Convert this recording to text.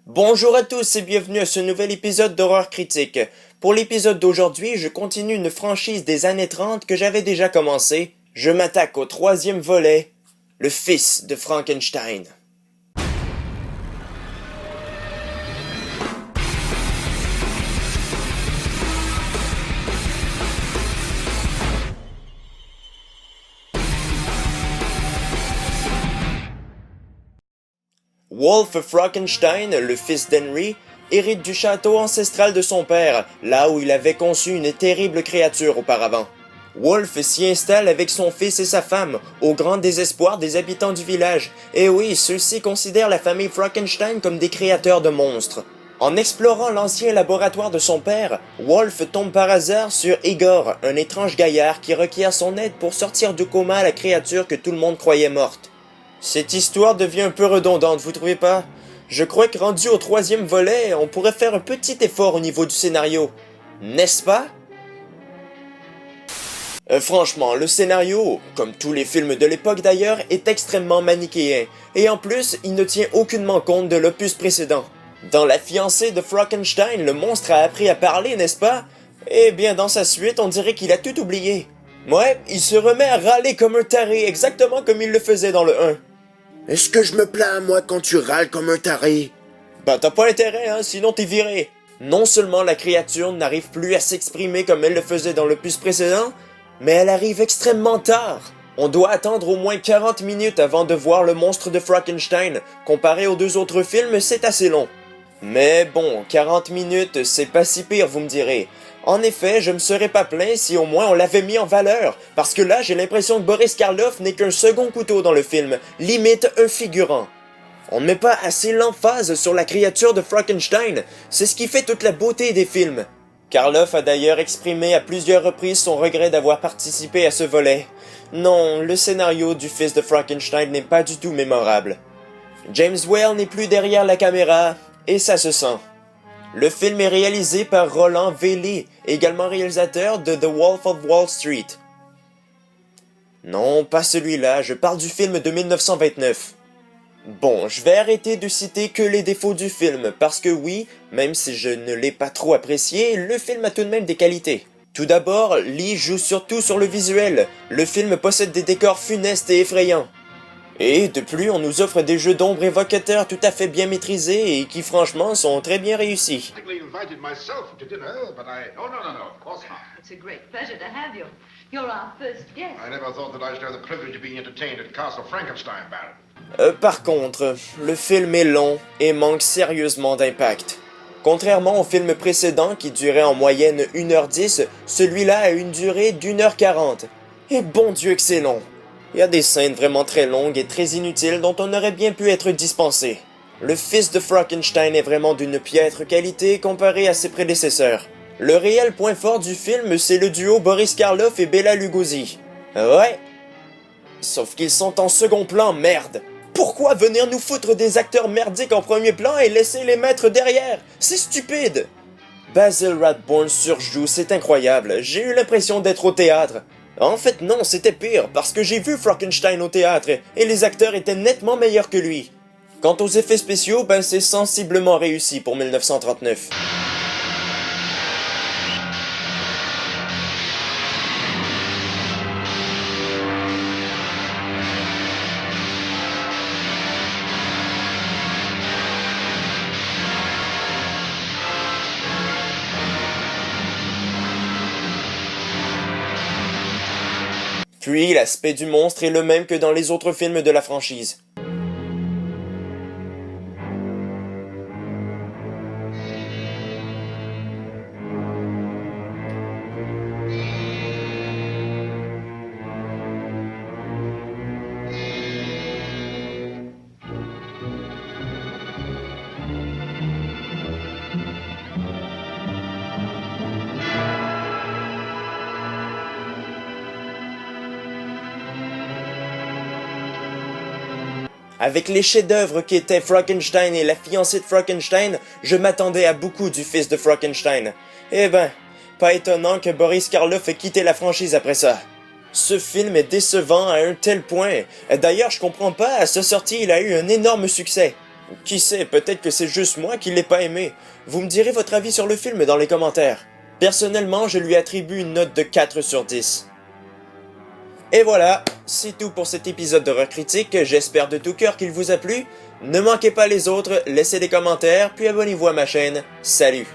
Bonjour à tous et bienvenue à ce nouvel épisode d'Horreur Critique. Pour l'épisode d'aujourd'hui, je continue une franchise des années 30 que j'avais déjà commencé. Je m'attaque au troisième volet, le fils de Frankenstein. Wolf Frankenstein, le fils d'Henry, hérite du château ancestral de son père, là où il avait conçu une terrible créature auparavant. Wolf s'y installe avec son fils et sa femme, au grand désespoir des habitants du village, et oui, ceux-ci considèrent la famille Frankenstein comme des créateurs de monstres. En explorant l'ancien laboratoire de son père, Wolf tombe par hasard sur Igor, un étrange gaillard qui requiert son aide pour sortir du coma la créature que tout le monde croyait morte. Cette histoire devient un peu redondante, vous trouvez pas? Je crois que rendu au troisième volet, on pourrait faire un petit effort au niveau du scénario. N'est-ce pas? Franchement, le scénario, comme tous les films de l'époque d'ailleurs, est extrêmement manichéen, et en plus, il ne tient aucunement compte de l'opus précédent. Dans La fiancée de Frankenstein, le monstre a appris à parler, n'est-ce pas? Eh bien, dans sa suite, on dirait qu'il a tout oublié. Ouais, il se remet à râler comme un taré, exactement comme il le faisait dans le 1. Est-ce que je me plains, moi, quand tu râles comme un taré? Ben t'as pas intérêt, hein, sinon t'es viré. Non seulement la créature n'arrive plus à s'exprimer comme elle le faisait dans l'opus précédent, mais elle arrive extrêmement tard. On doit attendre au moins 40 minutes avant de voir le monstre de Frankenstein. Comparé aux deux autres films, c'est assez long. Mais bon, 40 minutes, c'est pas si pire, vous me direz. En effet, je me serais pas plaint si au moins on l'avait mis en valeur, parce que là, j'ai l'impression que Boris Karloff n'est qu'un second couteau dans le film, limite un figurant. On ne met pas assez l'emphase sur la créature de Frankenstein, c'est ce qui fait toute la beauté des films. Karloff a d'ailleurs exprimé à plusieurs reprises son regret d'avoir participé à ce volet. Non, le scénario du fils de Frankenstein n'est pas du tout mémorable. James Whale n'est plus derrière la caméra, et ça se sent. Le film est réalisé par Roland Velay, également réalisateur de The Wolf of Wall Street. Non, pas celui-là, je parle du film de 1929. Bon, je vais arrêter de citer que les défauts du film, parce que oui, même si je ne l'ai pas trop apprécié, le film a tout de même des qualités. Tout d'abord, Lee joue surtout sur le visuel. Le film possède des décors funestes et effrayants. Et de plus, on nous offre des jeux d'ombre évocateurs tout à fait bien maîtrisés et qui franchement sont très bien réussis. It's a great pleasure to have you. You're our first guest. I never thought that I should have the privilege of being entertained at Castle Frankenstein, Baron. Par contre, le film est long et manque sérieusement d'impact. Contrairement au film précédent qui durait en moyenne 1h10, celui-là a une durée d'1h40. Et bon Dieu que c'est long! Il y a des scènes vraiment très longues et très inutiles dont on aurait bien pu être dispensé. Le fils de Frankenstein est vraiment d'une piètre qualité comparé à ses prédécesseurs. Le réel point fort du film, c'est le duo Boris Karloff et Bela Lugosi. Ouais. Sauf qu'ils sont en second plan, merde. Pourquoi venir nous foutre des acteurs merdiques en premier plan et laisser les mettre derrière? C'est stupide. Basil Rathbone surjoue, c'est incroyable. J'ai eu l'impression d'être au théâtre. En fait non, c'était pire, parce que j'ai vu Frankenstein au théâtre, et les acteurs étaient nettement meilleurs que lui. Quant aux effets spéciaux, ben c'est sensiblement réussi pour 1939. Puis, l'aspect du monstre est le même que dans les autres films de la franchise. Avec les chefs-d'œuvre qu'étaient Frankenstein et La fiancée de Frankenstein, je m'attendais à beaucoup du fils de Frankenstein. Eh ben, pas étonnant que Boris Karloff ait quitté la franchise après ça. Ce film est décevant à un tel point. D'ailleurs, je comprends pas, à sa sortie, il a eu un énorme succès. Qui sait, peut-être que c'est juste moi qui l'ai pas aimé. Vous me direz votre avis sur le film dans les commentaires. Personnellement, je lui attribue une note de 4 sur 10. Et voilà, c'est tout pour cet épisode de Rock Critique, j'espère de tout cœur qu'il vous a plu. Ne manquez pas les autres, laissez des commentaires, puis abonnez-vous à ma chaîne. Salut!